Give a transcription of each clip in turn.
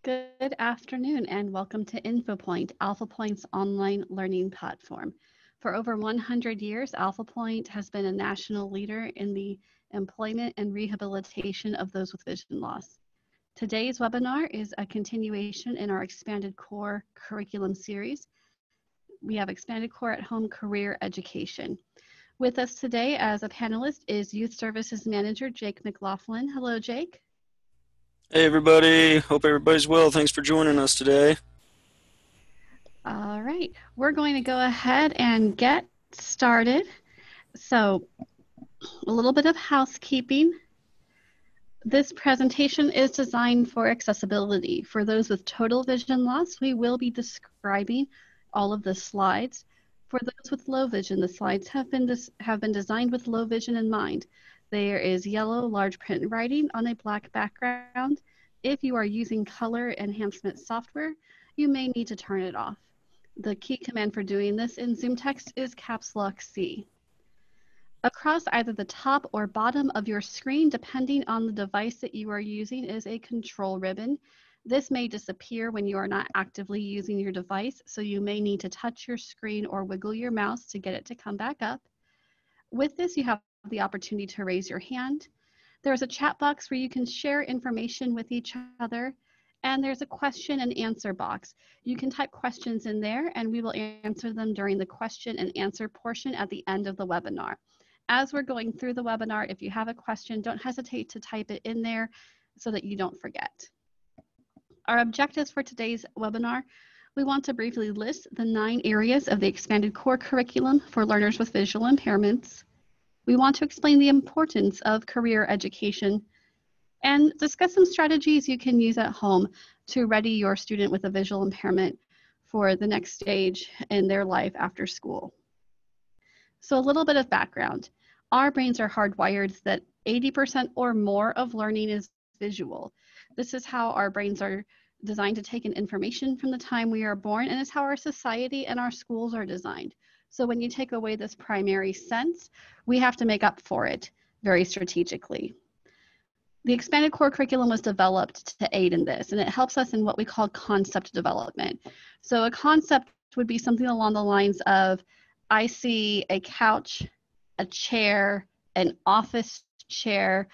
Good afternoon and welcome to Infopointe, Alphapointe's online learning platform. For over 100 years, Alphapointe has been a national leader in the employment and rehabilitation of those with vision loss. Today's webinar is a continuation in our expanded core curriculum series. We have expanded core at home career education. With us today as a panelist is Youth Services Manager Jake McLaughlin. Hello, Jake. Hey everybody, hope everybody's well. Thanks for joining us today. All right, we're going to go ahead and get started. So a little bit of housekeeping. This presentation is designed for accessibility. For those with total vision loss, we will be describing all of the slides. For those with low vision, the slides have been designed with low vision in mind. There is yellow large print writing on a black background. If you are using color enhancement software, you may need to turn it off. The key command for doing this in Zoom text is caps lock C. Across either the top or bottom of your screen, depending on the device that you are using, is a control ribbon. This may disappear when you are not actively using your device, so you may need to touch your screen or wiggle your mouse to get it to come back up. With this, you have the opportunity to raise your hand. There's a chat box where you can share information with each other, and there's a question and answer box. You can type questions in there, and we will answer them during the question and answer portion at the end of the webinar. As we're going through the webinar, if you have a question, don't hesitate to type it in there so that you don't forget. Our objectives for today's webinar: we want to briefly list the 9 areas of the expanded core curriculum for learners with visual impairments. We want to explain the importance of career education and discuss some strategies you can use at home to ready your student with a visual impairment for the next stage in their life after school. So a little bit of background. Our brains are hardwired that 80% or more of learning is visual. This is how our brains are designed to take in information from the time we are born, and is how our society and our schools are designed. So when you take away this primary sense, we have to make up for it very strategically. The expanded core curriculum was developed to aid in this, and it helps us in what we call concept development. So a concept would be something along the lines of, I see a couch, a chair, an office chair.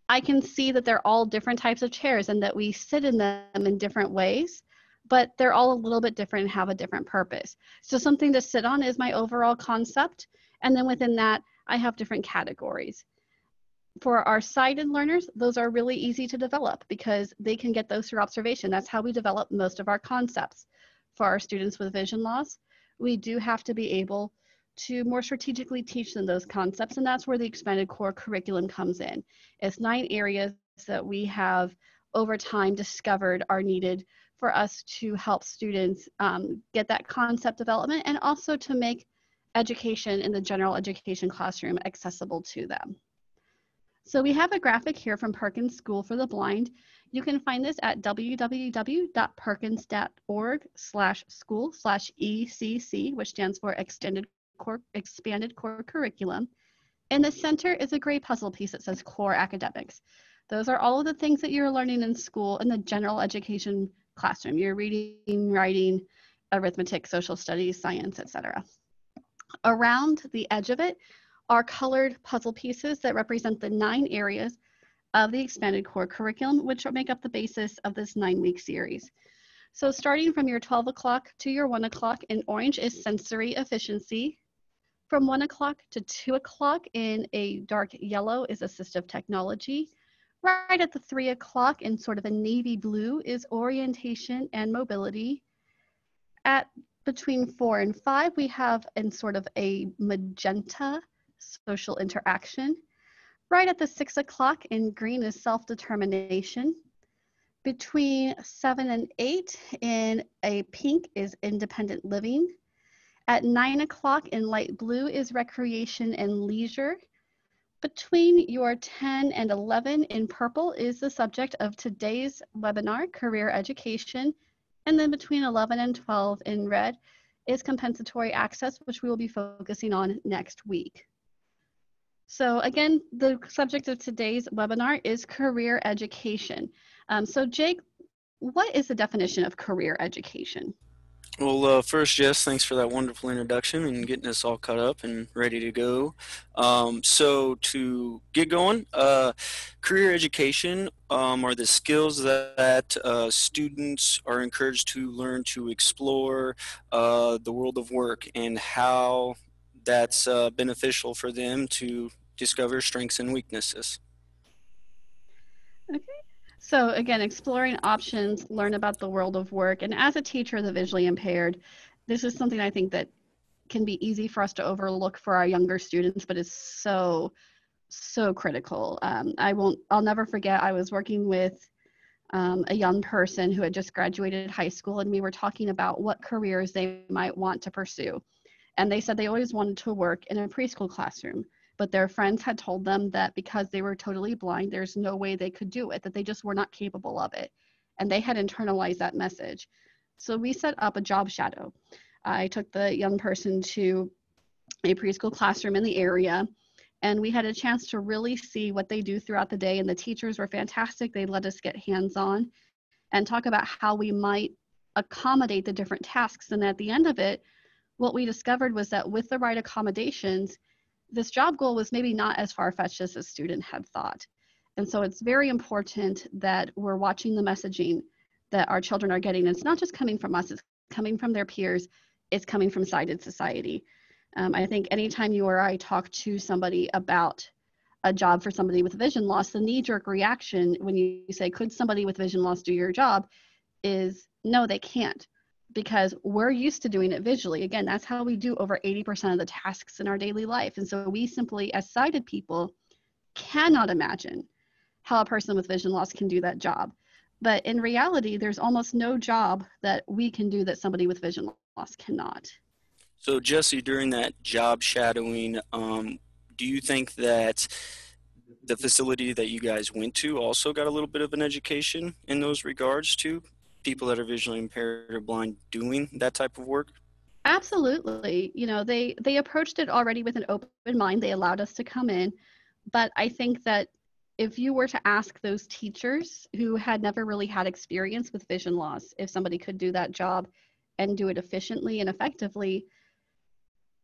I can see that they're all different types of chairs and that we sit in them in different ways, but they're all a little bit different and have a different purpose. So something to sit on is my overall concept, and then within that, I have different categories. For our sighted learners, those are really easy to develop because they can get those through observation. That's how we develop most of our concepts. For our students with vision loss, we do have to be able to more strategically teach them those concepts, and that's where the expanded core curriculum comes in. It's 9 areas that we have over time discovered are needed for us to help students get that concept development, and also to make education in the general education classroom accessible to them. So we have a graphic here from Perkins School for the Blind. You can find this at www.perkins.org/school/ECC, which stands for Expanded Core Curriculum. In the center is a gray puzzle piece that says Core Academics. Those are all of the things that you're learning in school in the general education classroom. You're reading, writing, arithmetic, social studies, science, etc. Around the edge of it are colored puzzle pieces that represent the 9 areas of the expanded core curriculum, which make up the basis of this 9-week series. So starting from your 12 o'clock to your 1 o'clock in orange is sensory efficiency. From 1 o'clock to 2 o'clock in a dark yellow is assistive technology. Right at the 3 o'clock in sort of a navy blue is orientation and mobility. At between 4 and 5, we have in sort of a magenta social interaction. Right at the 6 o'clock in green is self-determination. Between 7 and 8 in a pink is independent living. At 9 o'clock in light blue is recreation and leisure. Between your 10 and 11 in purple is the subject of today's webinar, career education. And then between 11 and 12 in red is compensatory access, which we will be focusing on next week. So again, the subject of today's webinar is career education. So Jake, what is the definition of career education? Well, first, Jess, thanks for that wonderful introduction and getting us all caught up and ready to go. So, to get going, career education are the skills that students are encouraged to learn to explore the world of work and how that's beneficial for them to discover strengths and weaknesses. Okay. So again, exploring options, learn about the world of work. And as a teacher of the visually impaired, this is something I think that can be easy for us to overlook for our younger students, but is so critical. I'll never forget, I was working with a young person who had just graduated high school, and we were talking about what careers they might want to pursue. And they said they always wanted to work in a preschool classroom, but their friends had told them that because they were totally blind, there's no way they could do it, that they just were not capable of it. And they had internalized that message. So we set up a job shadow. I took the young person to a preschool classroom in the area, and we had a chance to really see what they do throughout the day. And the teachers were fantastic. They let us get hands on and talk about how we might accommodate the different tasks. And at the end of it, what we discovered was that with the right accommodations, this job goal was maybe not as far-fetched as the student had thought. And so it's very important that we're watching the messaging that our children are getting. It's not just coming from us, it's coming from their peers, it's coming from sighted society. I think anytime you or I talk to somebody about a job for somebody with vision loss, the knee-jerk reaction when you say, could somebody with vision loss do your job, is no, they can't, because we're used to doing it visually. Again, that's how we do over 80% of the tasks in our daily life. And so we simply, as sighted people, cannot imagine how a person with vision loss can do that job. But in reality, there's almost no job that we can do that somebody with vision loss cannot. So, Jesse, during that job shadowing, do you think that the facility that you guys went to also got a little bit of an education in those regards to people that are visually impaired or blind doing that type of work? Absolutely. They approached it already with an open mind. They allowed us to come in, but I think that if you were to ask those teachers who had never really had experience with vision loss, if somebody could do that job and do it efficiently and effectively,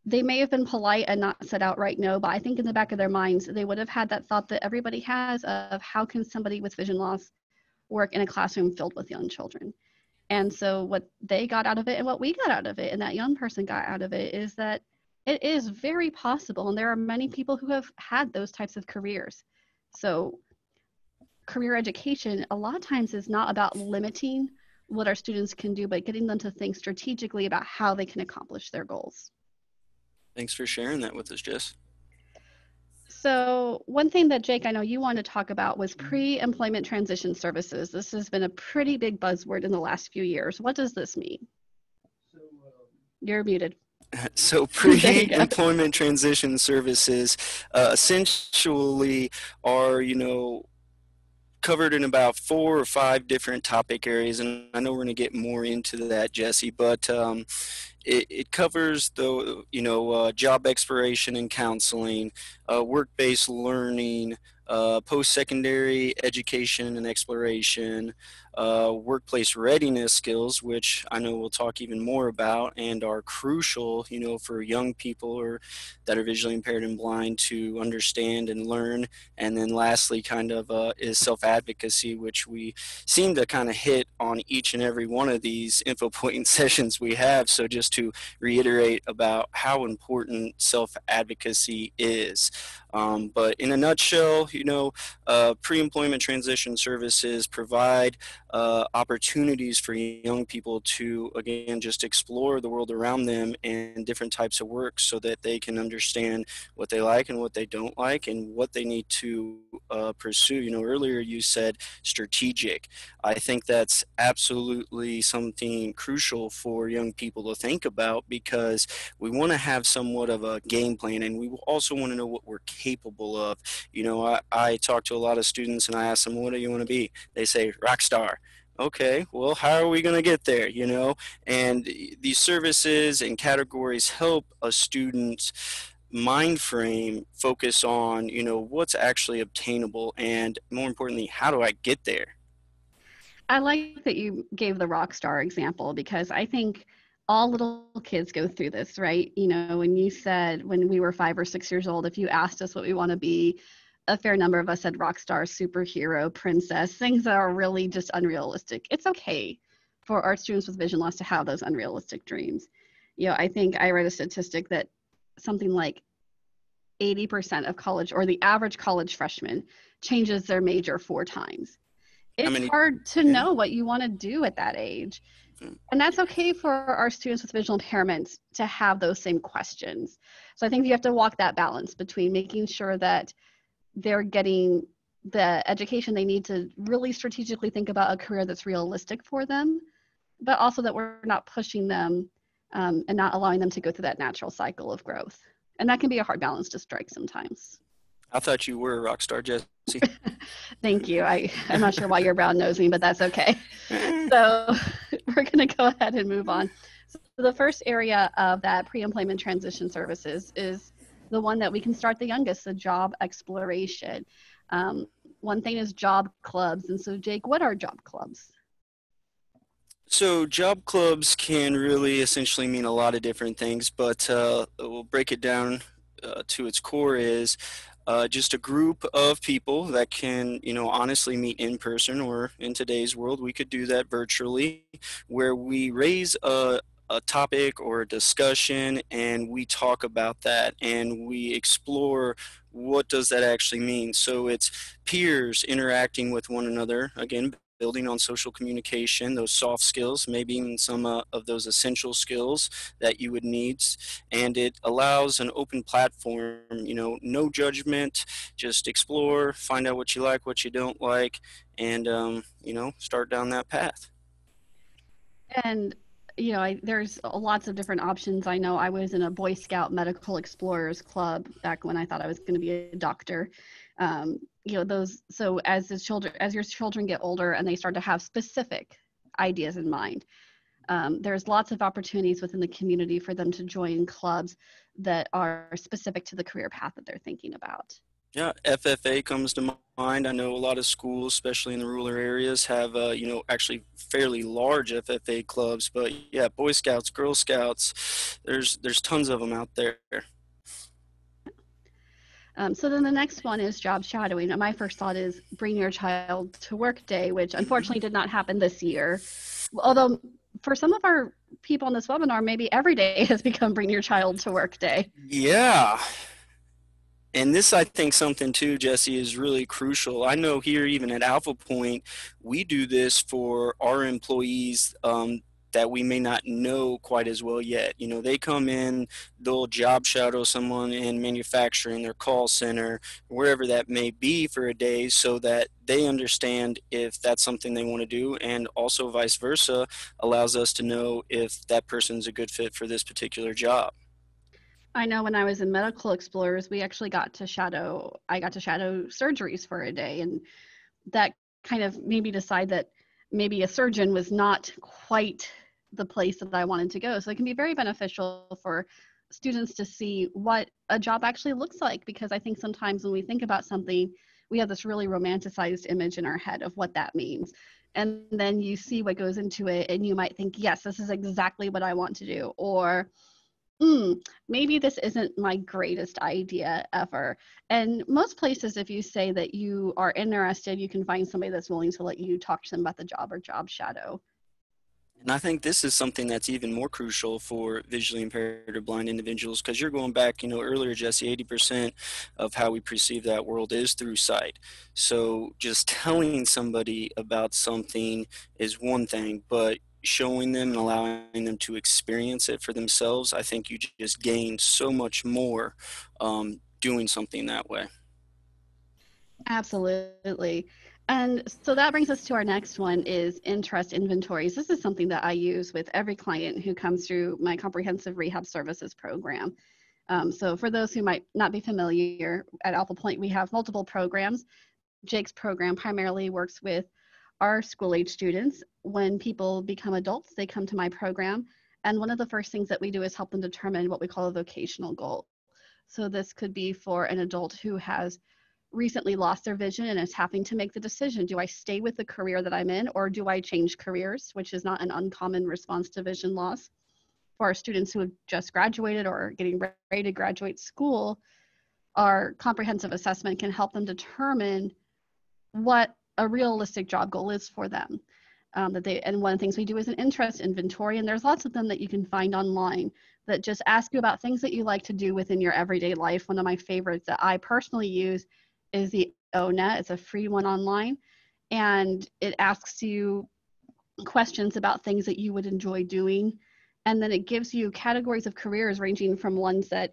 they may have been polite and not said outright no, but I think in the back of their minds, they would have had that thought that everybody has of how can somebody with vision loss work in a classroom filled with young children. And so what they got out of it and what we got out of it and that young person got out of it is that it is very possible. And there are many people who have had those types of careers. So career education a lot of times is not about limiting what our students can do, but getting them to think strategically about how they can accomplish their goals. Thanks for sharing that with us, Jess. So one thing that Jake, I know you wanted to talk about was pre-employment transition services. This has been a pretty big buzzword in the last few years. What does this mean? You're muted. So, There you go. pre-employment transition services essentially are, covered in about 4 or 5 different topic areas, and I know we're going to get more into that, Jesse, but it covers the job exploration and counseling, work-based learning, post-secondary education and exploration, workplace readiness skills, which I know we'll talk even more about and are crucial, for young people or that are visually impaired and blind to understand and learn. And then lastly, kind of is self-advocacy, which we seem to kind of hit on each and every one of these Infopointe sessions we have. So just to reiterate about how important self-advocacy is. But in a nutshell, pre-employment transition services provide opportunities for young people to, again, just explore the world around them and different types of work so that they can understand what they like and what they don't like and what they need to pursue. Earlier you said strategic. I think that's absolutely something crucial for young people to think about because we want to have somewhat of a game plan and we also want to know what we're capable of. I talk to a lot of students and I ask them, what do you want to be? They say, rock star. Okay, well, how are we going to get there, And these services and categories help a student's mind frame focus on, what's actually obtainable and more importantly, how do I get there? I like that you gave the rock star example because I think all little kids go through this, right? You know, when you said when we were 5 or 6 years old, if you asked us what we want to be, a fair number of us said rock star, superhero, princess, things that are really just unrealistic. It's okay for our students with vision loss to have those unrealistic dreams. You know, I think I read a statistic that something like 80% of college or the average college freshman changes their major 4 times. How It's many? hard to Yeah. know what you want to do at that age. And that's okay for our students with visual impairments to have those same questions. So I think you have to walk that balance between making sure that they're getting the education they need to really strategically think about a career that's realistic for them, but also that we're not pushing them and not allowing them to go through that natural cycle of growth. And that can be a hard balance to strike sometimes. I thought you were a rock star, Jesse. Thank you. I'm not sure why your brown nosed me, but that's okay. So we're going to go ahead and move on. So the first area of that pre-employment transition services is the one that we can start the youngest, the job exploration. One thing is job clubs. And so, Jake, what are job clubs? So job clubs can really essentially mean a lot of different things, but we'll break it down to its core is just a group of people that can, honestly meet in person, or in today's world, we could do that virtually, where we raise a topic or a discussion and we talk about that and we explore what does that actually mean. So it's peers interacting with one another, again, building on social communication, those soft skills, maybe even some of those essential skills that you would need. And it allows an open platform, no judgment, just explore, find out what you like, what you don't like, and, start down that path. And there's lots of different options. I know I was in a Boy Scout Medical Explorers Club back when I thought I was going to be a doctor. Those. So as your children get older and they start to have specific ideas in mind, there's lots of opportunities within the community for them to join clubs that are specific to the career path that they're thinking about. Yeah, FFA comes to mind. I know a lot of schools, especially in the rural areas, have actually fairly large FFA clubs. But yeah, Boy Scouts, Girl Scouts, there's tons of them out there. So then the next one is job shadowing. And my first thought is bring your child to work day, which unfortunately did not happen this year. Although for some of our people in this webinar, maybe every day has become bring your child to work day. Yeah. And this, I think, something too, Jesse, is really crucial. I know here, even at Alphapointe, we do this for our employees that we may not know quite as well yet. They come in, they'll job shadow someone in manufacturing, their call center, wherever that may be for a day, so that they understand if that's something they want to do, and also vice versa, allows us to know if that person's a good fit for this particular job. I know when I was in Medical Explorers, I got to shadow surgeries for a day. And that kind of made me decide that maybe a surgeon was not quite the place that I wanted to go. So it can be very beneficial for students to see what a job actually looks like, because I think sometimes when we think about something, we have this really romanticized image in our head of what that means. And then you see what goes into it and you might think, yes, this is exactly what I want to do. Or maybe this isn't my greatest idea ever. And most places, if you say that you are interested, you can find somebody that's willing to let you talk to them about the job or job shadow. And I think this is something that's even more crucial for visually impaired or blind individuals, because you're going back, earlier, Jesse, 80% of how we perceive that world is through sight. So just telling somebody about something is one thing, but showing them and allowing them to experience it for themselves, I think you just gain so much more doing something that way. Absolutely. And so that brings us to our next one is interest inventories. This is something that I use with every client who comes through my comprehensive rehab services program. So for those who might not be familiar, at Alphapointe, we have multiple programs. Jake's program primarily works with our school age students. When people become adults, they come to my program. And one of the first things that we do is help them determine what we call a vocational goal. So this could be for an adult who has recently lost their vision and is having to make the decision, do I stay with the career that I'm in, or do I change careers, which is not an uncommon response to vision loss. For our students who have just graduated or getting ready to graduate school, our comprehensive assessment can help them determine what a realistic job goal is for them. And one of the things we do is an interest inventory, and there's lots of them that you can find online that just ask you about things that you like to do within your everyday life. One of my favorites that I personally use is the ONET. It's a free one online, and it asks you questions about things that you would enjoy doing, and then it gives you categories of careers ranging from ones that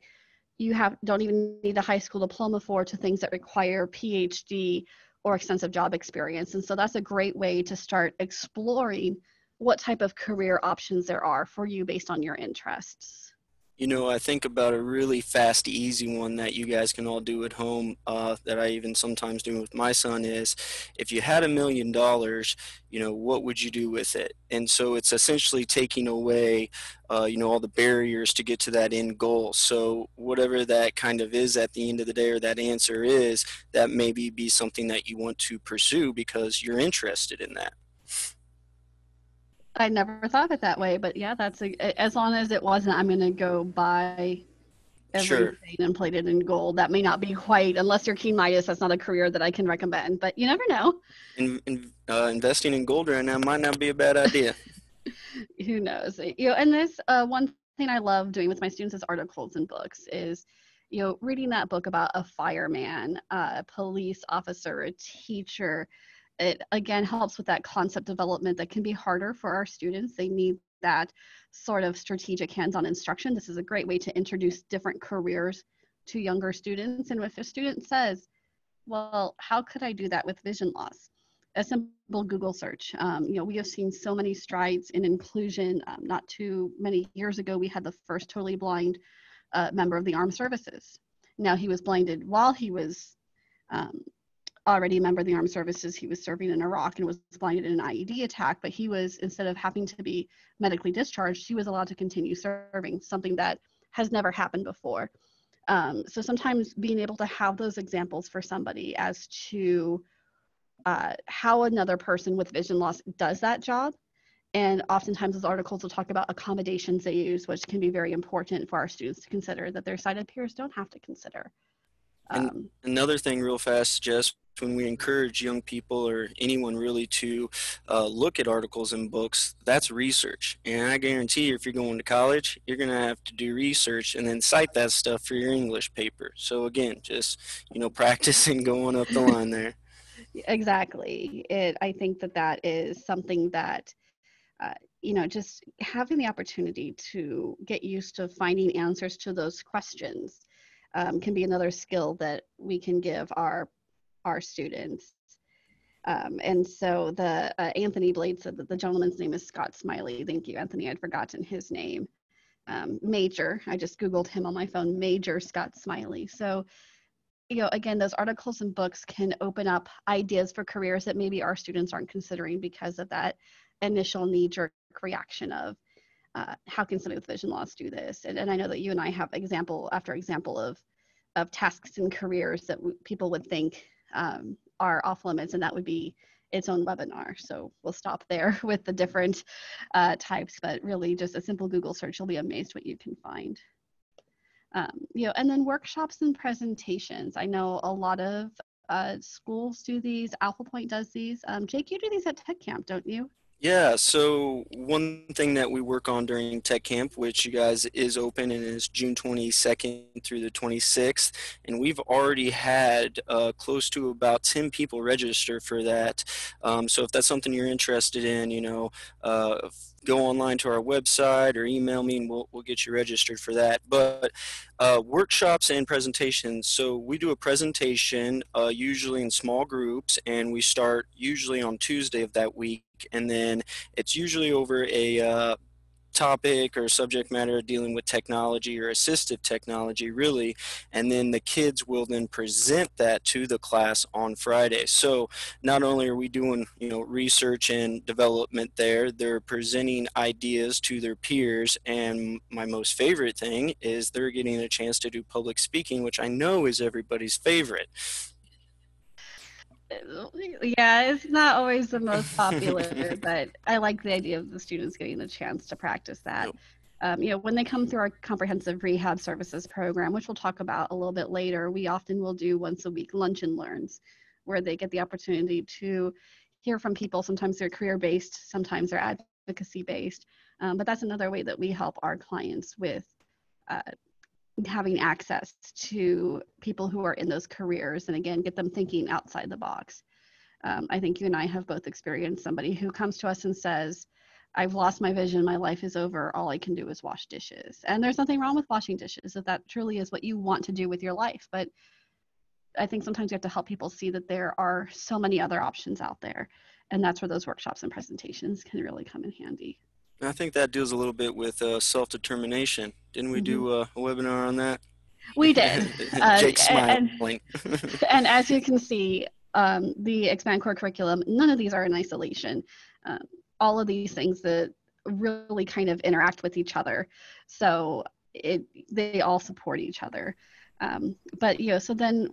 you don't even need a high school diploma for, to things that require PhD or extensive job experience. And so that's a great way to start exploring what type of career options there are for you based on your interests. I think about a really fast, easy one that you guys can all do at home, that I even sometimes do with my son is, if you had $1 million, what would you do with it? And so it's essentially taking away, all the barriers to get to that end goal. So whatever that kind of is at the end of the day, or that answer is, that maybe be something that you want to pursue because you're interested in that. I never thought of it that way, but yeah, as long as it wasn't, I'm going to go buy Sure. everything and plate it in gold. That may not be quite, unless you're keen Midas, that's not a career that I can recommend, but you never know. Investing in gold right now might not be a bad idea. Who knows? And this one thing I love doing with my students is articles and books is, reading that book about a fireman, a police officer, a teacher. It again helps with that concept development that can be harder for our students. They need that sort of strategic hands-on instruction. This is a great way to introduce different careers to younger students. And if a student says, well, how could I do that with vision loss? A simple Google search. We have seen so many strides in inclusion. Not too many years ago, we had the first totally blind member of the armed services. Now, he was blinded while he was um, already a member of the armed services. He was serving in Iraq and was blinded in an IED attack, but he was, instead of having to be medically discharged, he was allowed to continue serving, something that has never happened before. So sometimes being able to have those examples for somebody as to how another person with vision loss does that job. And oftentimes those articles will talk about accommodations they use, which can be very important for our students to consider that their sighted peers don't have to consider. And Um, another thing, real fast, Jess, when we encourage young people or anyone really to look at articles and books, that's research. And I guarantee you, if you're going to college, you're going to have to do research and then cite that stuff for your English paper. So again, just, practicing going up the line there. exactly. I think that is something that, just having the opportunity to get used to finding answers to those questions can be another skill that we can give our students. And so the Anthony Blade said that the gentleman's name is Scott Smiley. Thank you, Anthony. I'd forgotten his name. Major. I just Googled him on my phone. Major Scott Smiley. So, again, those articles and books can open up ideas for careers that maybe our students aren't considering because of that initial knee-jerk reaction of how can somebody with vision loss do this? And I know that you and I have example after example of tasks and careers that people would think are off limits, and that would be its own webinar. So we'll stop there with the different types, but really just a simple Google search, you'll be amazed what you can find. And then workshops and presentations. I know a lot of schools do these. Alphapointe does these. Jake, you do these at Tech Camp, don't you? Yeah, so one thing that we work on during Tech Camp, which you guys is open and is June 22nd through the 26th, and we've already had close to about 10 people register for that. So if that's something you're interested in, go online to our website or email me and we'll get you registered for that. But workshops and presentations. So we do a presentation usually in small groups, and we start usually on Tuesday of that week, and then it's usually over a topic or subject matter dealing with technology or assistive technology, really, and then the kids will then present that to the class on Friday. So not only are we doing research and development there, they're presenting ideas to their peers, and my most favorite thing is they're getting a chance to do public speaking, which I know is everybody's favorite. Yeah, it's not always the most popular, but I like the idea of the students getting the chance to practice that. Yep. When they come through our comprehensive rehab services program, which we'll talk about a little bit later, we often will do once a week lunch and learns, where they get the opportunity to hear from people. Sometimes they're career based, sometimes they're advocacy based, but that's another way that we help our clients with uh, having access to people who are in those careers, and again, get them thinking outside the box. I think you and I have both experienced somebody who comes to us and says, I've lost my vision, my life is over, all I can do is wash dishes. And there's nothing wrong with washing dishes if that truly is what you want to do with your life. But I think sometimes you have to help people see that there are so many other options out there. And that's where those workshops and presentations can really come in handy. I think that deals a little bit with self-determination. Didn't we Mm-hmm. do a webinar on that? We did. Jake's And, smiling. and as you can see, the Expand Core curriculum, none of these are in isolation. Um, all of these things that really kind of interact with each other. So they all support each other. But so then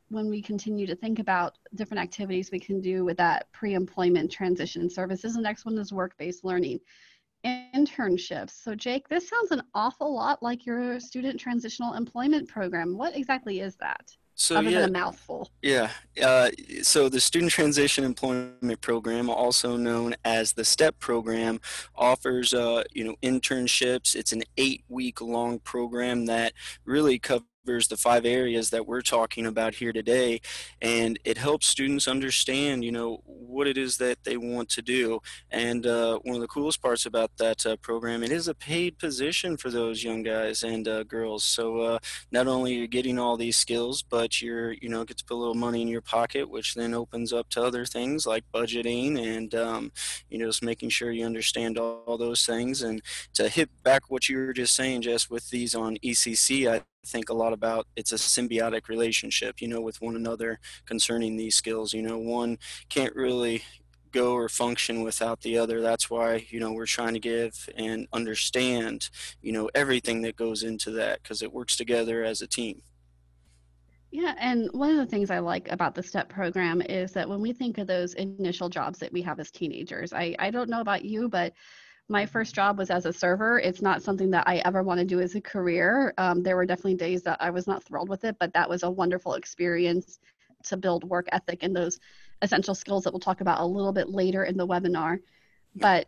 when we continue to think about different activities we can do with that pre-employment transition services, the next one is work-based learning. Internships. So Jake, this sounds an awful lot like your student transitional employment program. What exactly is that, So other than yeah, a mouthful? yeah. So the Student Transition Employment Program, also known as the STEP program, offers internships. It's an 8-week long program that really covers the 5 areas that we're talking about here today, and it helps students understand what it is that they want to do. And one of the coolest parts about that program, it is a paid position for those young guys and girls. So not only are you getting all these skills, but get to put a little money in your pocket, which then opens up to other things like budgeting and just making sure you understand all those things. And to hit back what you were just saying, Jess, with these on ECC, I think a lot about it's a symbiotic relationship, with one another concerning these skills. One can't really go or function without the other. That's why, we're trying to give and understand, everything that goes into that because it works together as a team. Yeah, and one of the things I like about the STEP program is that when we think of those initial jobs that we have as teenagers, I don't know about you, but my first job was as a server. It's not something that I ever want to do as a career. There were definitely days that I was not thrilled with it, but that was a wonderful experience to build work ethic and those essential skills that we'll talk about a little bit later in the webinar. But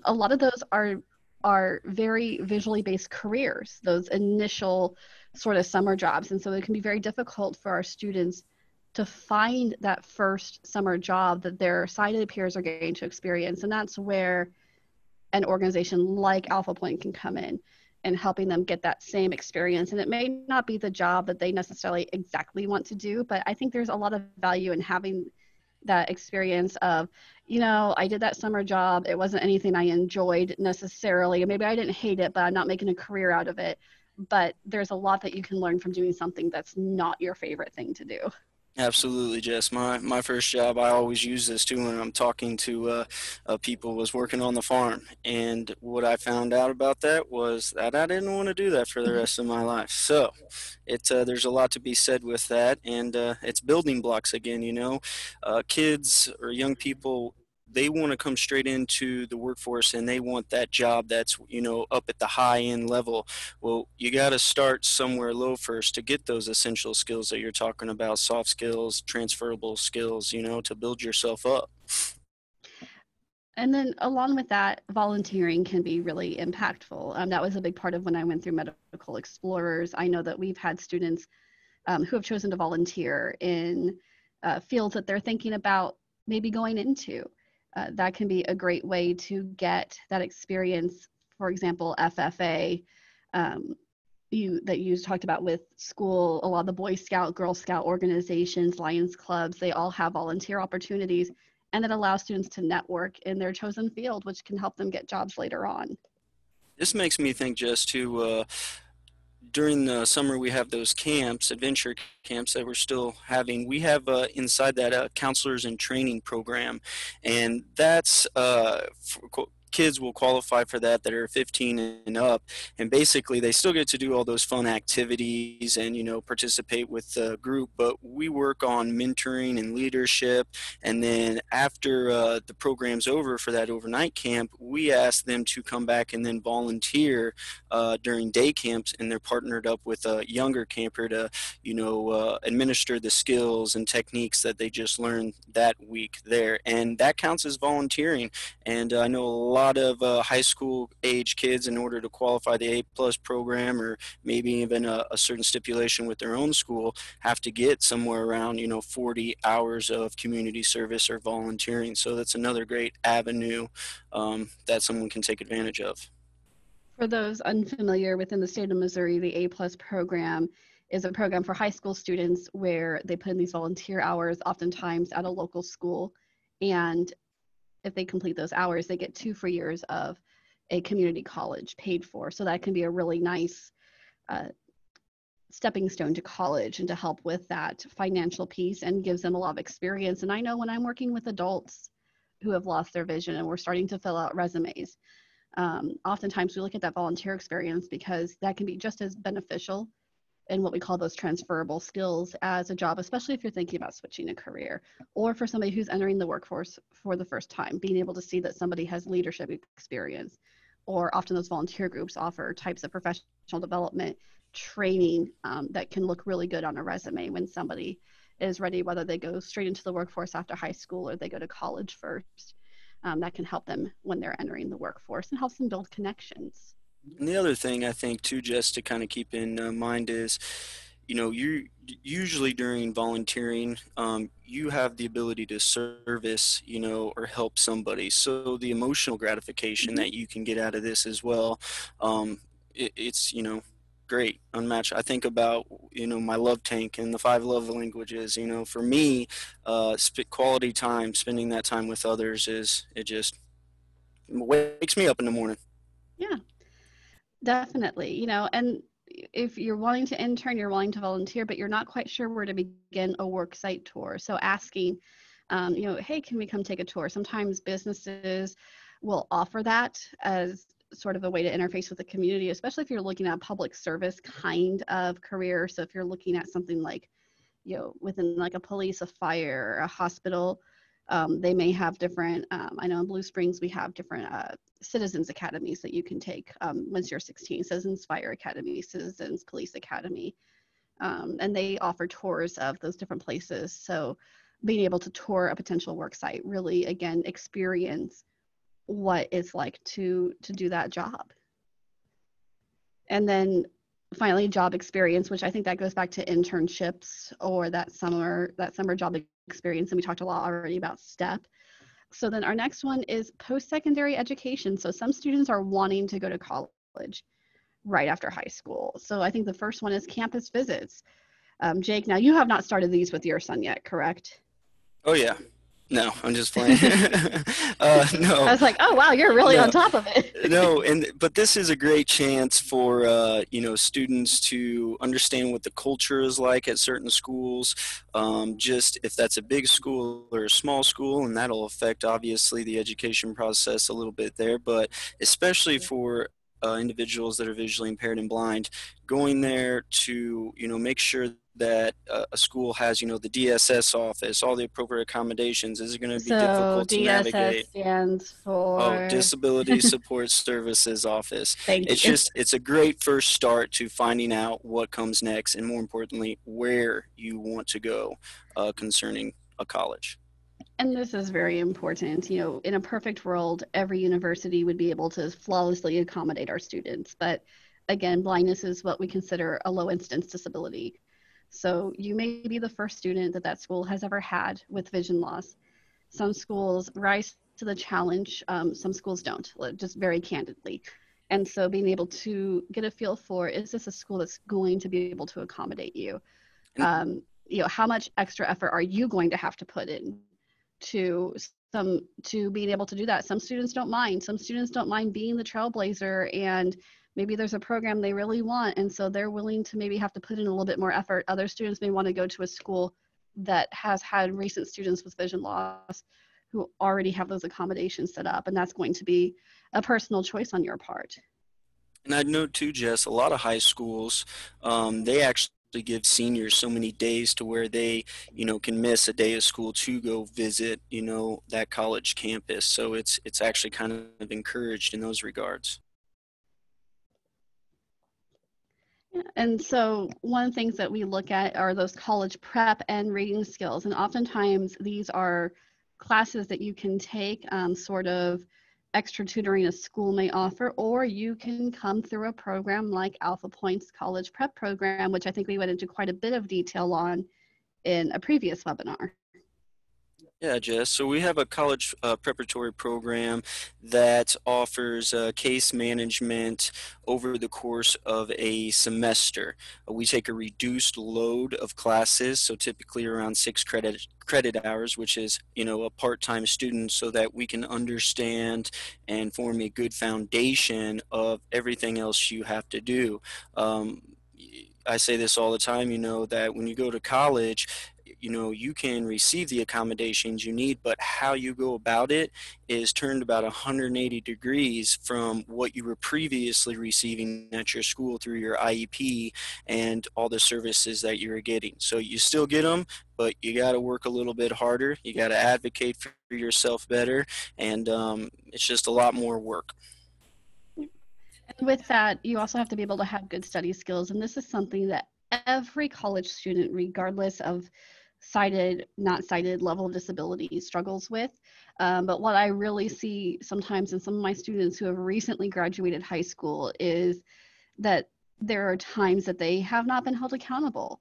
a lot of those are very visually based careers, those initial sort of summer jobs. And so it can be very difficult for our students to find that first summer job that their sighted peers are going to experience. And that's where an organization like Alphapointe can come in and helping them get that same experience. And it may not be the job that they necessarily exactly want to do, but I think there's a lot of value in having that experience of, I did that summer job. It wasn't anything I enjoyed necessarily. Maybe I didn't hate it, but I'm not making a career out of it. But there's a lot that you can learn from doing something that's not your favorite thing to do. Absolutely, Jess. My first job, I always use this too when I'm talking to people, was working on the farm. And what I found out about that was that I didn't want to do that for the rest of my life. So there's a lot to be said with that. And it's building blocks again, kids or young people, they want to come straight into the workforce and they want that job that's, up at the high end level. Well, you got to start somewhere low first to get those essential skills that you're talking about, soft skills, transferable skills, to build yourself up. And then along with that, volunteering can be really impactful. That was a big part of when I went through Medical Explorers. I know that we've had students who have chosen to volunteer in fields that they're thinking about maybe going into. That can be a great way to get that experience. For example, FFA, that you talked about with school, a lot of the Boy Scout, Girl Scout organizations, Lions clubs, they all have volunteer opportunities, and that allows students to network in their chosen field, which can help them get jobs later on. This makes me think just to during the summer we have those camps, adventure camps that we're still having. We have inside that counselors and training program, and that's kids will qualify for that are 15 and up, and basically they still get to do all those fun activities and participate with the group, but we work on mentoring and leadership. And then after the program's over for that overnight camp, we ask them to come back and then volunteer during day camps, and they're partnered up with a younger camper to administer the skills and techniques that they just learned that week there, and that counts as volunteering. And I know a lot of high school age kids, in order to qualify the A plus program, or maybe even a certain stipulation with their own school, have to get somewhere around 40 hours of community service or volunteering. So that's another great avenue that someone can take advantage of. For those unfamiliar, within the state of Missouri, the A Plus program is a program for high school students where they put in these volunteer hours, oftentimes at a local school. And if they complete those hours, they get 2 free years of a community college paid for. So that can be a really nice stepping stone to college and to help with that financial piece, and gives them a lot of experience. And I know when I'm working with adults who have lost their vision and we're starting to fill out resumes, oftentimes we look at that volunteer experience because that can be just as beneficial in what we call those transferable skills as a job, especially if you're thinking about switching a career, or for somebody who's entering the workforce for the first time, being able to see that somebody has leadership experience. Or often those volunteer groups offer types of professional development training that can look really good on a resume when somebody is ready, whether they go straight into the workforce after high school or they go to college first. That can help them when they're entering the workforce and helps them build connections. And the other thing I think too, just to kind of keep in mind is, you usually during volunteering, you have the ability to service, or help somebody. So the emotional gratification Mm-hmm. that you can get out of this as well, it's great, unmatched. I think about my love tank and the 5 love languages. For me, quality time, spending that time with others it just wakes me up in the morning. Yeah, definitely. And if you're wanting to intern, you're wanting to volunteer, but you're not quite sure where to begin a work site tour. So asking, hey, can we come take a tour? Sometimes businesses will offer that as sort of a way to interface with the community, especially if you're looking at a public service kind of career. So if you're looking at something like, within like a police, a fire, a hospital, they may have different, I know in Blue Springs, we have different citizens academies that you can take once you're 16, Citizens Fire Academy, Citizens Police Academy. And they offer tours of those different places. So being able to tour a potential work site, really, again, experience what it's like to do that job. And then finally, job experience, which I think that goes back to internships or that summer job experience. And we talked a lot already about STEP. So then our next one is post-secondary education. So some students are wanting to go to college right after high school. So I think the first one is campus visits. Jake, now you have not started these with your son yet, correct? Oh yeah. No, I'm just playing. I No, was like, oh wow, you're really on no, top of it. no, but this is a great chance for students to understand what the culture is like at certain schools. Just if that's a big school or a small school, and that'll affect obviously the education process a little bit there. But especially for individuals that are visually impaired and blind, going there to make sure that a school has the DSS office, all the appropriate accommodations. Is it going to be So difficult to DSS navigate? stands Oh, for, Disability Support Services Office. thank you. It's a great first start to finding out what comes next, and more importantly, where you want to go concerning a college. And this is very important. In a perfect world, every university would be able to flawlessly accommodate our students. But again, blindness is what we consider a low incidence disability. So you may be the first student that that school has ever had with vision loss. Some schools rise to the challenge, some schools don't, just very candidly. And so being able to get a feel for, is this a school that's going to be able to accommodate you? And How much extra effort are you going to have to put in to being able to do that? Some students don't mind. Some students don't mind being the trailblazer, and maybe there's a program they really want, and so they're willing to maybe have to put in a little bit more effort. Other students may want to go to a school that has had recent students with vision loss who already have those accommodations set up, and that's going to be a personal choice on your part. And I'd note too, Jess, a lot of high schools, they actually give seniors so many days to where they, can miss a day of school to go visit, that college campus. So it's actually kind of encouraged in those regards. Yeah. And so one of the things that we look at are those college prep and reading skills. And oftentimes these are classes that you can take, sort of extra tutoring a school may offer, or you can come through a program like Alphapointe's college prep program, which I think we went into quite a bit of detail on in a previous webinar. Yeah, Jess. So we have a college preparatory program that offers case management over the course of a semester. We take a reduced load of classes, so typically around 6 credit hours, which is a part-time student, so that we can understand and form a good foundation of everything else you have to do. I say this all the time, that when you go to college, you can receive the accommodations you need, but how you go about it is turned about 180 degrees from what you were previously receiving at your school through your IEP and all the services that you were getting. So you still get them, but you got to work a little bit harder. You got to advocate for yourself better, and it's just a lot more work. And with that, you also have to be able to have good study skills. And this is something that every college student, regardless of cited, not cited level of disability, struggles with. But what I really see sometimes in some of my students who have recently graduated high school is that there are times that they have not been held accountable.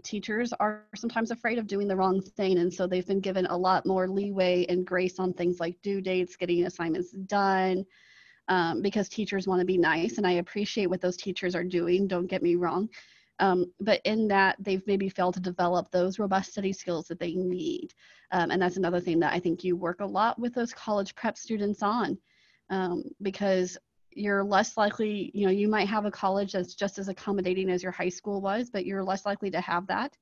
Teachers are sometimes afraid of doing the wrong thing, and so they've been given a lot more leeway and grace on things like due dates, getting assignments done, because teachers want to be nice, and I appreciate what those teachers are doing, don't get me wrong. But in that, they've maybe failed to develop those robust study skills that they need. And that's another thing that I think you work a lot with those college prep students on, because you're less likely, you might have a college that's just as accommodating as your high school was, but you're less likely to have that.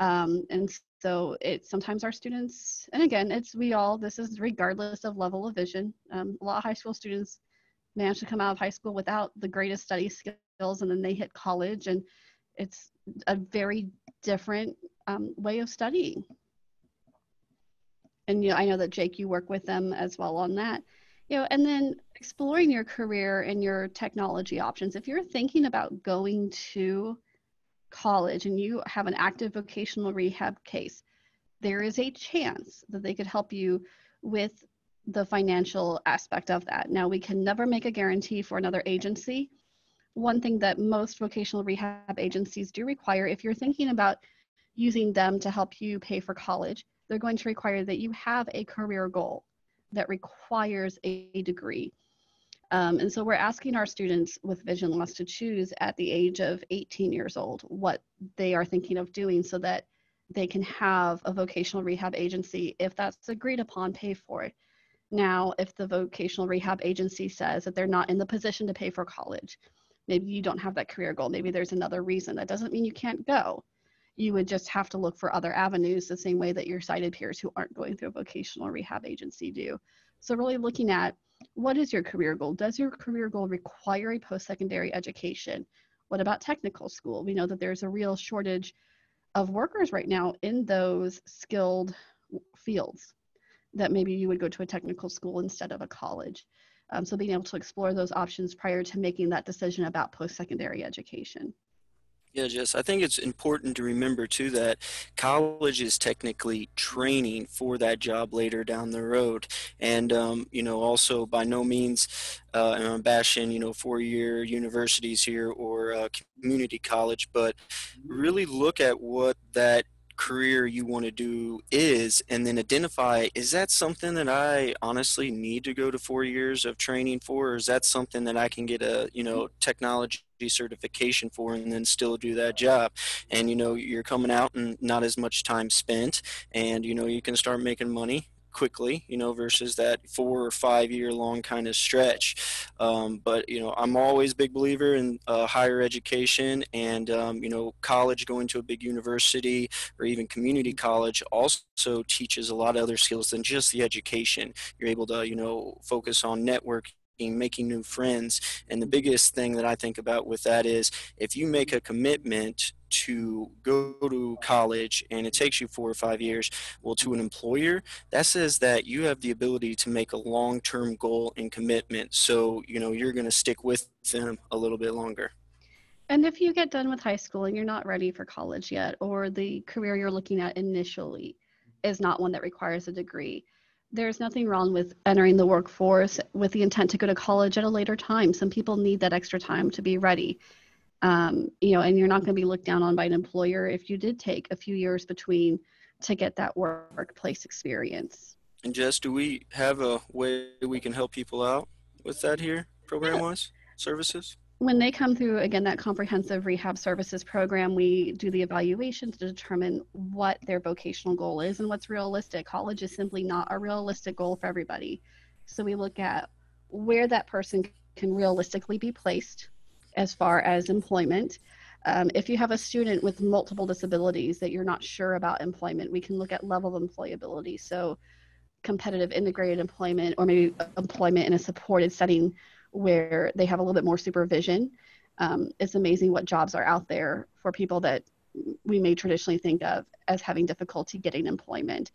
And so it's sometimes our students, and again, this is regardless of level of vision. A lot of high school students manage to come out of high school without the greatest study skills, and then they hit college, and it's a very different way of studying. And I know that Jake, you work with them as well on that. And then exploring your career and your technology options. If you're thinking about going to college and you have an active vocational rehab case, there is a chance that they could help you with the financial aspect of that. Now, we can never make a guarantee for another agency. One thing that most vocational rehab agencies do require, if you're thinking about using them to help you pay for college, they're going to require that you have a career goal that requires a degree. And so we're asking our students with vision loss to choose at the age of 18 years old what they are thinking of doing so that they can have a vocational rehab agency, if that's agreed upon, pay for it. Now, if the vocational rehab agency says that they're not in the position to pay for college, maybe you don't have that career goal, maybe there's another reason, that doesn't mean you can't go. You would just have to look for other avenues the same way that your sighted peers who aren't going through a vocational rehab agency do. So really looking at, what is your career goal? Does your career goal require a post-secondary education? What about technical school? We know that there's a real shortage of workers right now in those skilled fields, that maybe you would go to a technical school instead of a college. So being able to explore those options prior to making that decision about post-secondary education. Yeah, Jess, I think it's important to remember too that college is technically training for that job later down the road. And, also by no means am I bashing, 4-year universities here or community college, but really look at what that career you want to do is, and then identify, is that something that I honestly need to go to 4 years of training for, or is that something that I can get a technology certification for and then still do that job? And you're coming out and not as much time spent, and you can start making money quickly, versus that 4 or 5 year long kind of stretch. But I'm always a big believer in higher education, and college, going to a big university or even community college also teaches a lot of other skills than just the education. You're able to focus on networking, making new friends. And the biggest thing that I think about with that is, if you make a commitment to go to college and it takes you 4 or 5 years, well, to an employer, that says that you have the ability to make a long-term goal and commitment. So, you're going to stick with them a little bit longer. And if you get done with high school and you're not ready for college yet, or the career you're looking at initially is not one that requires a degree, there's nothing wrong with entering the workforce with the intent to go to college at a later time. Some people need that extra time to be ready. And you're not going to be looked down on by an employer if you did take a few years between to get that workplace experience. And Jess, do we have a way we can help people out with that here, program Yeah. wise, services? When they come through, again, that comprehensive rehab services program, we do the evaluations to determine what their vocational goal is and what's realistic. College is simply not a realistic goal for everybody. So we look at where that person can realistically be placed as far as employment. If you have a student with multiple disabilities that you're not sure about employment, we can look at level of employability. So competitive integrated employment, or maybe employment in a supported setting where they have a little bit more supervision. It's amazing what jobs are out there for people that we may traditionally think of as having difficulty getting employment.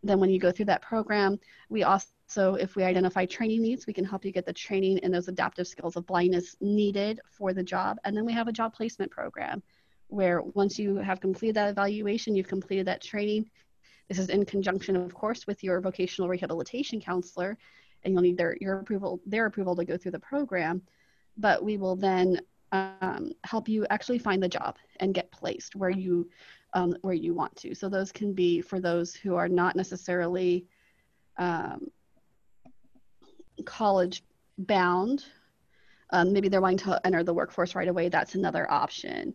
Then when you go through that program, we also, if we identify training needs, we can help you get the training and those adaptive skills of blindness needed for the job. And then we have a job placement program where once you have completed that evaluation, you've completed that training. This is in conjunction, of course, with your vocational rehabilitation counselor, and you'll need their approval to go through the program. But we will then help you actually find the job and get placed where you want to. So those can be for those who are not necessarily college bound. Maybe they're wanting to enter the workforce right away. That's another option.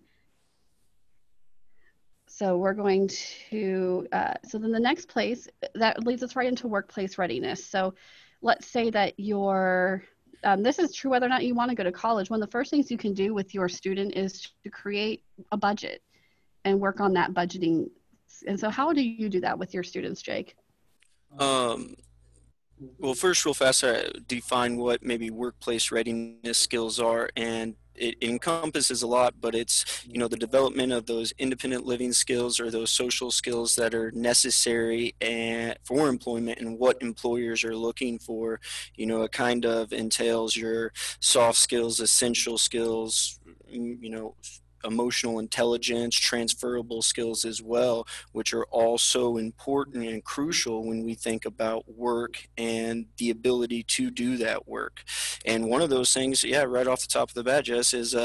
So we're going to, so then the next place, that leads us right into workplace readiness. So let's say that this is true whether or not you want to go to college. One of the first things you can do with your student is to create a budget and work on that budgeting. And so how do you do that with your students, Jake? Um, well, first, real fast, define what maybe workplace readiness skills are, and it encompasses a lot, but it's, the development of those independent living skills or those social skills that are necessary for employment and what employers are looking for. It kind of entails your soft skills, essential skills, emotional intelligence, transferable skills as well, which are all so important and crucial when we think about work and the ability to do that work. And one of those things, yeah, right off the top of the bat, Jess, is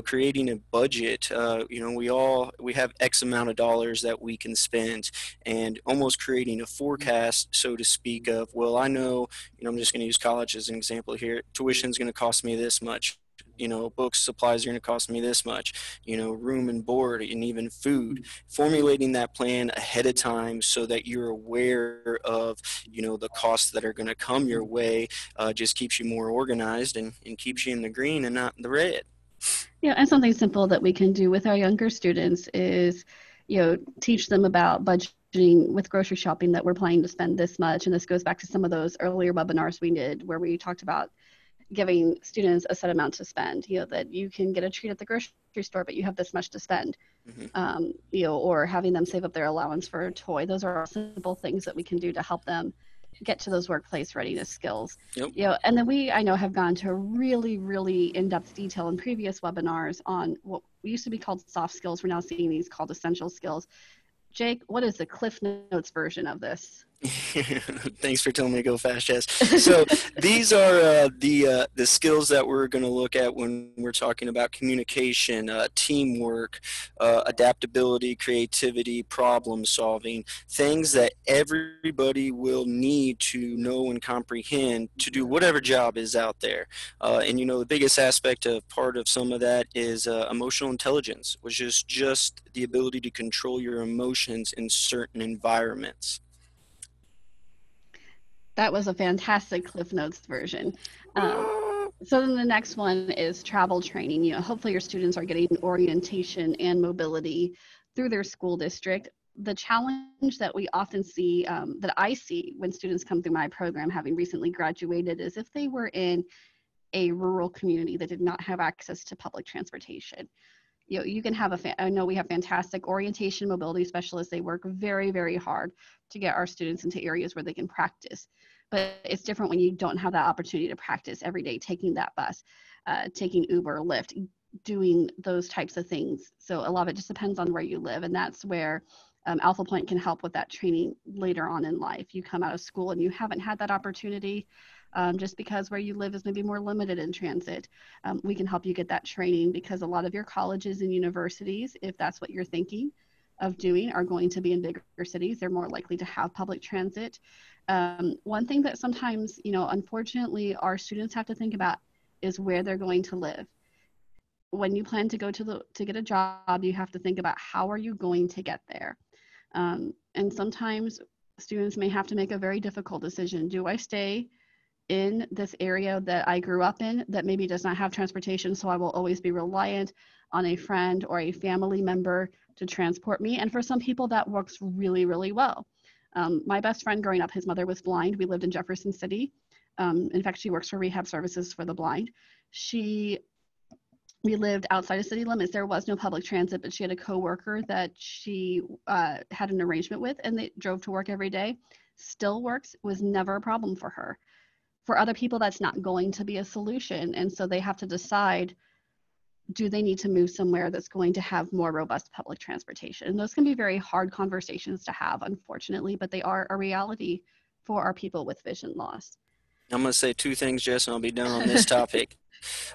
creating a budget. We have X amount of dollars that we can spend, and almost creating a forecast, so to speak, of, well, I know, I'm just going to use college as an example here. Tuition is going to cost me this much. Books, supplies are going to cost me this much, room and board and even food. Formulating that plan ahead of time so that you're aware of, the costs that are going to come your way, just keeps you more organized and keeps you in the green and not in the red. Yeah, and something simple that we can do with our younger students is, teach them about budgeting with grocery shopping, that we're planning to spend this much. And this goes back to some of those earlier webinars we did where we talked about giving students a set amount to spend, that you can get a treat at the grocery store, but you have this much to spend, or having them save up their allowance for a toy. Those are all simple things that we can do to help them get to those workplace readiness skills. Yep. And then I know, have gone to really, really in-depth detail in previous webinars on what used to be called soft skills. We're now seeing these called essential skills. Jake, what is the Cliff Notes version of this? Thanks for telling me to go fast, Jess. So these are the skills that we're going to look at when we're talking about communication, teamwork, adaptability, creativity, problem solving, things that everybody will need to know and comprehend to do whatever job is out there. And the biggest aspect of part of some of that is emotional intelligence, which is just the ability to control your emotions in certain environments. That was a fantastic Cliff Notes version. So then the next one is travel training. Hopefully your students are getting orientation and mobility through their school district. The challenge that we often see, that I see when students come through my program, having recently graduated, is if they were in a rural community that did not have access to public transportation. You can have I know we have fantastic orientation mobility specialists. They work very, very hard to get our students into areas where they can practice. But it's different when you don't have that opportunity to practice every day, taking that bus, taking Uber, Lyft, doing those types of things. So a lot of it just depends on where you live. And that's where Alphapointe can help with that training later on in life. You come out of school and you haven't had that opportunity, just because where you live is maybe more limited in transit. We can help you get that training, because a lot of your colleges and universities, if that's what you're thinking of doing, are going to be in bigger cities. They're more likely to have public transit. One thing that sometimes, unfortunately, our students have to think about is where they're going to live. When you plan to go to get a job, you have to think about how are you going to get there. And sometimes students may have to make a very difficult decision. Do I stay in this area that I grew up in that maybe does not have transportation, so I will always be reliant on a friend or a family member to transport me? And for some people, that works really, really well. My best friend growing up, his mother was blind. We lived in Jefferson City. In fact, she works for Rehab services for the blind. We lived outside of city limits. There was no public transit, but she had a coworker that she had an arrangement with, and they drove to work every day. Still works, was never a problem for her. For other people, that's not going to be a solution. And so they have to decide, do they need to move somewhere that's going to have more robust public transportation? And those can be very hard conversations to have, unfortunately, but they are a reality for our people with vision loss. I'm going to say two things, Jess, and I'll be done on this topic.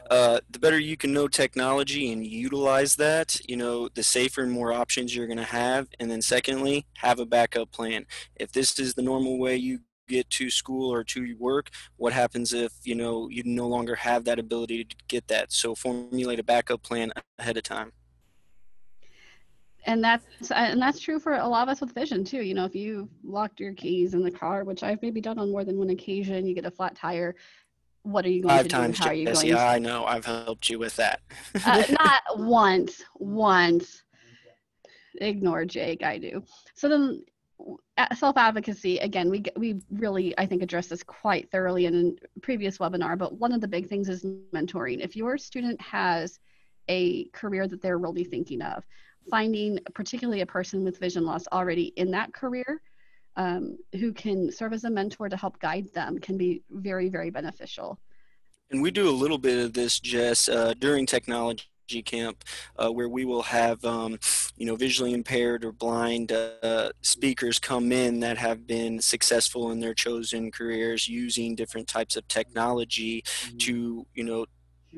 The better you can know technology and utilize that, the safer and more options you're going to have. And then secondly, have a backup plan. If this is the normal way you get to school or to work, what happens if, you no longer have that ability to get that? So formulate a backup plan ahead of time. And that's true for a lot of us with vision too. If you locked your keys in the car, which I've maybe done on more than one occasion, you get a flat tire. What are you going Five to do? times, How are you Jesse. going to? I know. I've helped you with that. Not once. Ignore Jake. I do. So then, self-advocacy, again, we really, I think, addressed this quite thoroughly in a previous webinar, but one of the big things is mentoring. If your student has a career that they're really thinking of, finding particularly a person with vision loss already in that career, who can serve as a mentor to help guide them, can be very, very beneficial. And we do a little bit of this, Jess, during technology camp, where we will have, visually impaired or blind speakers come in that have been successful in their chosen careers using different types of technology to,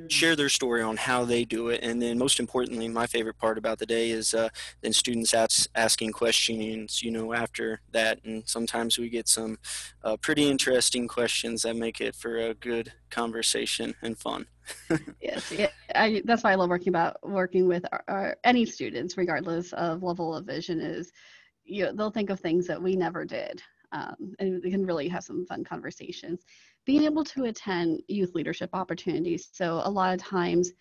share their story on how they do it. And then most importantly, my favorite part about the day is then students asking questions, after that. And sometimes we get some pretty interesting questions that make it for a good conversation and fun. Yes, that's why I love working with any students, regardless of level of vision. Is they'll think of things that we never did, and we can really have some fun conversations. Being able to attend youth leadership opportunities. So a lot of times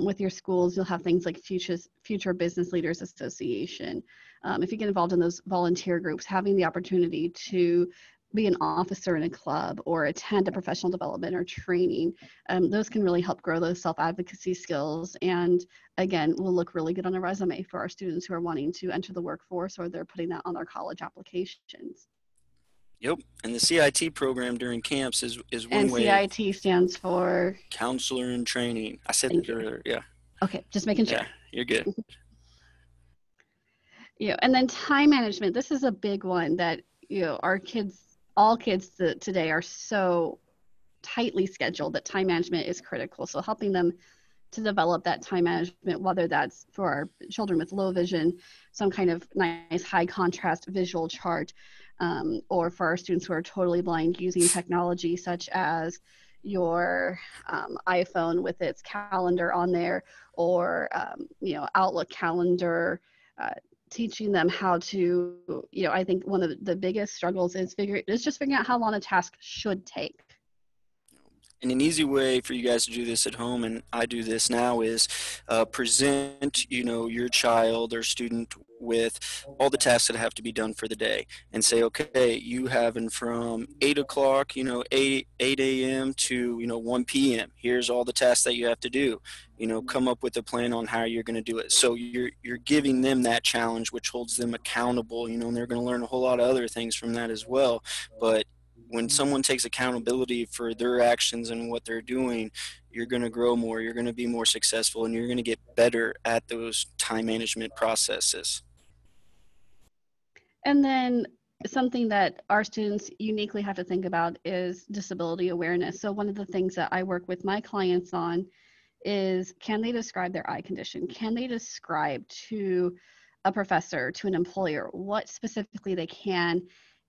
with your schools, you'll have things like Future Business Leaders Association. If you get involved in those volunteer groups, having the opportunity to be an officer in a club or attend a professional development or training, those can really help grow those self-advocacy skills. And again, will look really good on a resume for our students who are wanting to enter the workforce, or they're putting that on their college applications. Yep, and the CIT program during camps is one And way. CIT stands for Counselor in Training. I said that earlier. Yeah. Okay, just making sure. Yeah, you're good. And then time management. This is a big one that all kids today are so tightly scheduled that time management is critical. So helping them to develop that time management, whether that's for our children with low vision, some kind of nice high contrast visual chart, or for our students who are totally blind, using technology such as your iPhone with its calendar on there, or Outlook calendar, teaching them how to, I think one of the biggest struggles is just figuring out how long a task should take. And an easy way for you guys to do this at home, and I do this now, is present, your child or student with all the tasks that have to be done for the day, and say, okay, you having from 8 o'clock, 8 a.m. to 1 p.m. Here's all the tasks that you have to do. Come up with a plan on how you're going to do it. So you're giving them that challenge, which holds them accountable. And they're going to learn a whole lot of other things from that as well. But when someone takes accountability for their actions and what they're doing, you're going to grow more, you're going to be more successful, and you're going to get better at those time management processes. And then something that our students uniquely have to think about is disability awareness. So one of the things that I work with my clients on is, can they describe their eye condition? Can they describe to a professor, to an employer, what specifically they can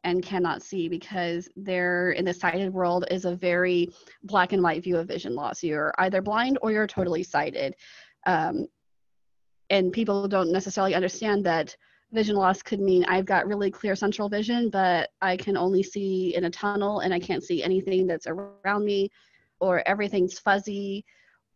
and cannot see? Because they're in the sighted world is a very black and white view of vision loss. You're either blind or you're totally sighted. And people don't necessarily understand that vision loss could mean I've got really clear central vision, but I can only see in a tunnel and I can't see anything that's around me, or everything's fuzzy,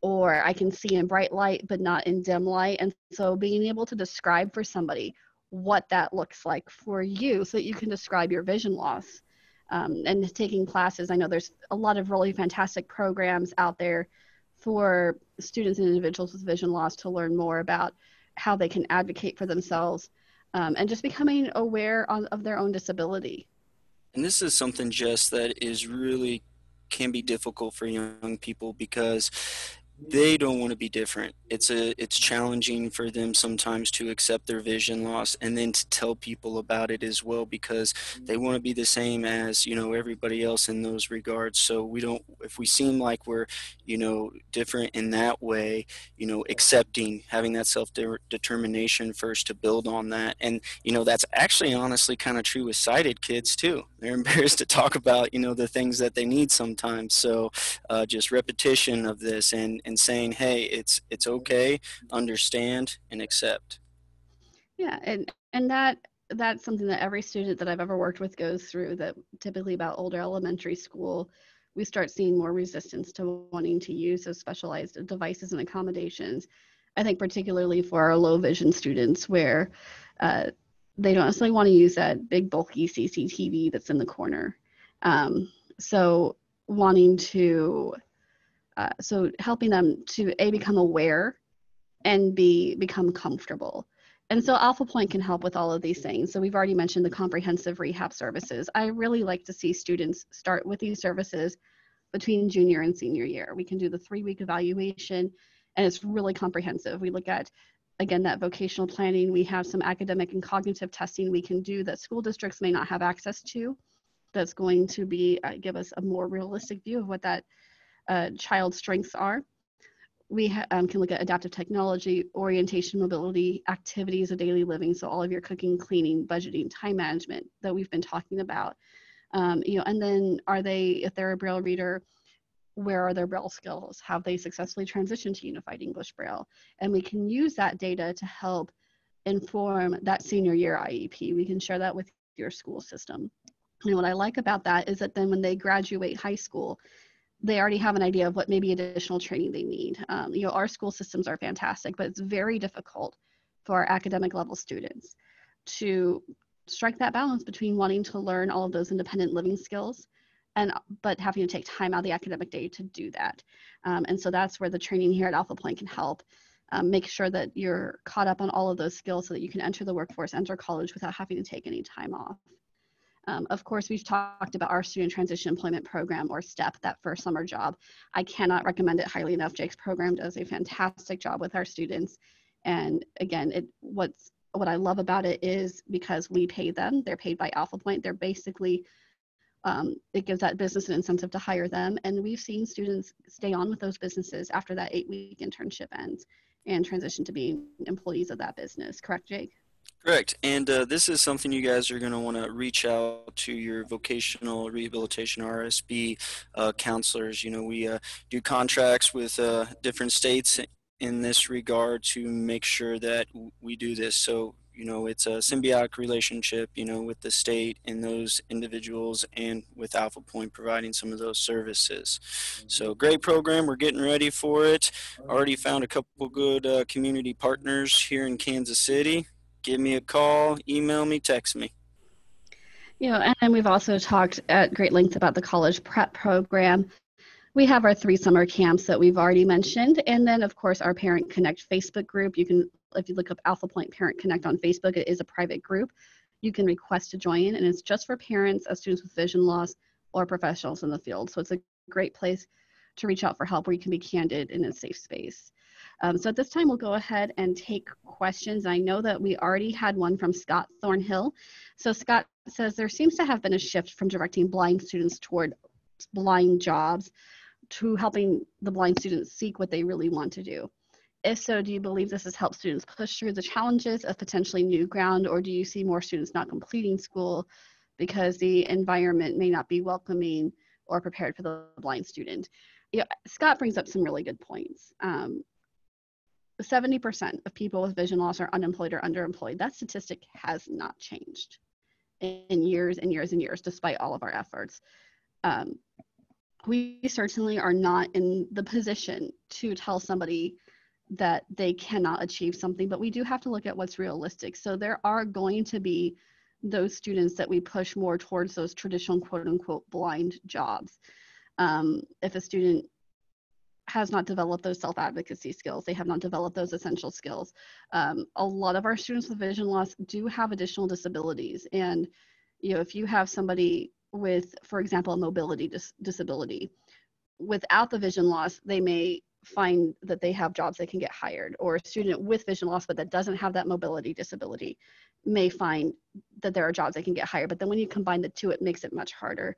or I can see in bright light but not in dim light. And so being able to describe for somebody what that looks like for you so that you can describe your vision loss. And taking classes, I know there's a lot of really fantastic programs out there for students and individuals with vision loss to learn more about how they can advocate for themselves, and just becoming aware of their own disability. And this is something just that is really can be difficult for young people because they don't want to be different. It's challenging for them sometimes to accept their vision loss and then to tell people about it as well, because they want to be the same as everybody else in those regards. So we don't, if we seem like we're different in that way, accepting, having that self determination first to build on that. And that's actually honestly kind of true with sighted kids too. They're embarrassed to talk about the things that they need sometimes. So just repetition of this and saying, hey, it's okay, understand and accept. Yeah, and that's something that every student that I've ever worked with goes through. That typically about older elementary school, we start seeing more resistance to wanting to use those specialized devices and accommodations. I think particularly for our low vision students, where uh, they don't necessarily want to use that big bulky CCTV that's in the corner. So wanting to, so helping them to become aware and become comfortable. And so Alphapointe can help with all of these things. So we've already mentioned the comprehensive rehab services. I really like to see students start with these services between junior and senior year. We can do the 3-week evaluation, and it's really comprehensive. We look at, again, that vocational planning. We have some academic and cognitive testing we can do that school districts may not have access to. That's going to be give us a more realistic view of what that child's strengths are. We can look at adaptive technology, orientation, mobility, activities of daily living. So all of your cooking, cleaning, budgeting, time management that we've been talking about. And then if they're a Braille reader, where are their Braille skills? Have they successfully transitioned to Unified English Braille? And we can use that data to help inform that senior year IEP. We can share that with your school system. And what I like about that is that then when they graduate high school, they already have an idea of what maybe additional training they need. Our school systems are fantastic, but it's very difficult for our academic level students to strike that balance between wanting to learn all of those independent living skills but having to take time out of the academic day to do that. And so that's where the training here at Alphapointe can help make sure that you're caught up on all of those skills so that you can enter the workforce, enter college without having to take any time off. Of course, we've talked about our Student Transition Employment Program, or STEP, that first summer job. I cannot recommend it highly enough. Jake's program does a fantastic job with our students. And again, what I love about it is because we pay them, they're paid by Alphapointe. They're basically, it gives that business an incentive to hire them. And we've seen students stay on with those businesses after that 8-week internship ends and transition to being employees of that business. Correct, Jake? Correct. And this is something you guys are going to want to reach out to your vocational rehabilitation RSB counselors. We do contracts with different states in this regard to make sure that we do this. So it's a symbiotic relationship, with the state and those individuals, and with Alphapointe providing some of those services. So great program. We're getting ready for it. Already found a couple good community partners here in Kansas City. Give me a call, email me, text me. And then we've also talked at great length about the college prep program. We have our 3 summer camps that we've already mentioned. And then, of course, our Parent Connect Facebook group. You can, if you look up Alphapointe Parent Connect on Facebook, it is a private group. You can request to join, and it's just for parents of students with vision loss or professionals in the field. So it's a great place to reach out for help where you can be candid in a safe space. So at this time, we'll go ahead and take questions. I know that we already had one from Scott Thornhill. So Scott says, there seems to have been a shift from directing blind students toward blind jobs to helping the blind students seek what they really want to do. If so, do you believe this has helped students push through the challenges of potentially new ground, or do you see more students not completing school because the environment may not be welcoming or prepared for the blind student? Scott brings up some really good points. 70% of people with vision loss are unemployed or underemployed. That statistic has not changed in years and years and years, despite all of our efforts. We certainly are not in the position to tell somebody that they cannot achieve something, but we do have to look at what's realistic. So there are going to be those students that we push more towards those traditional quote unquote blind jobs. If a student has not developed those self-advocacy skills, they have not developed those essential skills. A lot of our students with vision loss do have additional disabilities. And, if you have somebody with, for example, a mobility disability, without the vision loss, they may find that they have jobs they can get hired, or a student with vision loss but that doesn't have that mobility disability may find that there are jobs they can get hired. But then when you combine the two, it makes it much harder.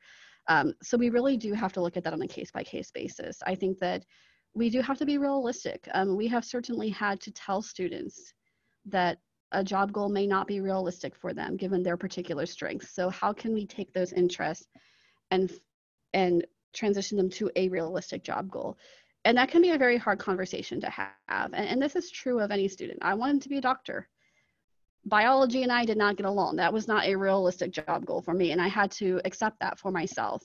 So we really do have to look at that on a case-by-case basis. I think that we do have to be realistic. We have certainly had to tell students that a job goal may not be realistic for them given their particular strengths. So how can we take those interests and transition them to a realistic job goal? And that can be a very hard conversation to have. And this is true of any student. I wanted to be a doctor. Biology and I did not get along. That was not a realistic job goal for me, and I had to accept that for myself.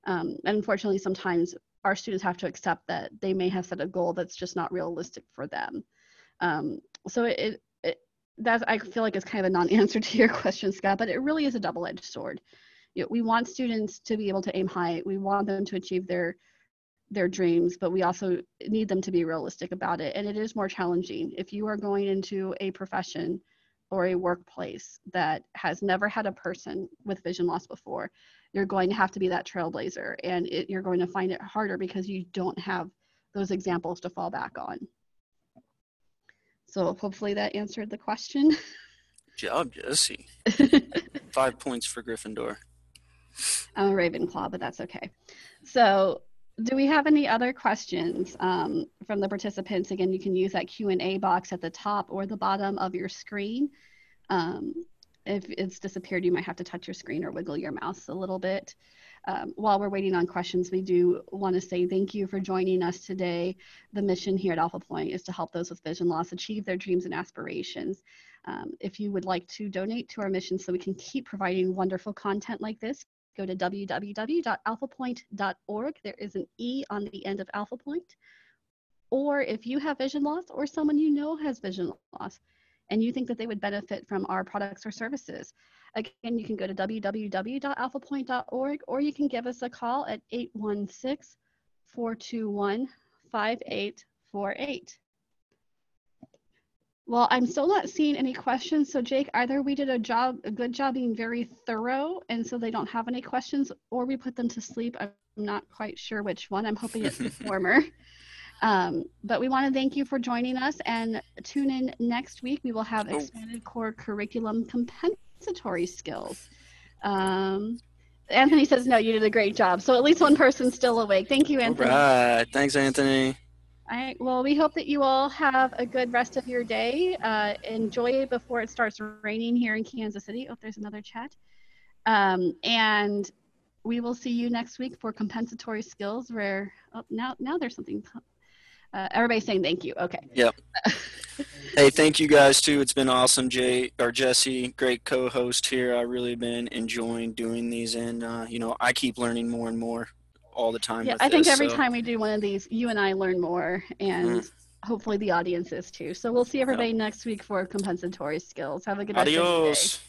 And unfortunately, sometimes our students have to accept that they may have set a goal that's just not realistic for them. So that I feel like is kind of a non-answer to your question, Scott, but it really is a double-edged sword. We want students to be able to aim high. We want them to achieve their dreams, but we also need them to be realistic about it. And it is more challenging if you are going into a profession or a workplace that has never had a person with vision loss before. You're going to have to be that trailblazer, and you're going to find it harder because you don't have those examples to fall back on. So hopefully that answered the question. Good job, Jesse. 5 points for Gryffindor. I'm a Ravenclaw, but that's okay. So do we have any other questions from the participants? Again, you can use that Q&A box at the top or the bottom of your screen. If it's disappeared, you might have to touch your screen or wiggle your mouse a little bit. While we're waiting on questions, we do want to say thank you for joining us today. The mission here at Alphapointe is to help those with vision loss achieve their dreams and aspirations. If you would like to donate to our mission so we can keep providing wonderful content like this, go to www.alphapointe.org. There is an E on the end of Alphapointe. Or if you have vision loss or someone you know has vision loss and you think that they would benefit from our products or services, again, you can go to www.alphapointe.org, or you can give us a call at 816-421-5848. Well, I'm still not seeing any questions. So Jake, either we did a good job being very thorough, and so they don't have any questions, or we put them to sleep. I'm not quite sure which one. I'm hoping it's the former. But we want to thank you for joining us, and tune in next week. We will have expanded core curriculum compensatory skills. Anthony says, no, you did a great job. So at least one person's still awake. Thank you, Anthony. All right. Thanks, Anthony. All right. Well, we hope that you all have a good rest of your day. Enjoy it before it starts raining here in Kansas City. Oh, there's another chat. And we will see you next week for compensatory skills where, now there's something. Everybody's saying thank you. Okay. Yep. Hey, thank you guys too. It's been awesome, Jay or Jesse, great co-host here. I really been enjoying doing these, and I keep learning more and more all the time Yeah, with I think this. every So, time we do one of these, you and I learn more, mm, and hopefully the audience is too. So we'll see yep. everybody next week for compensatory skills. Have a good rest of your day. Adios.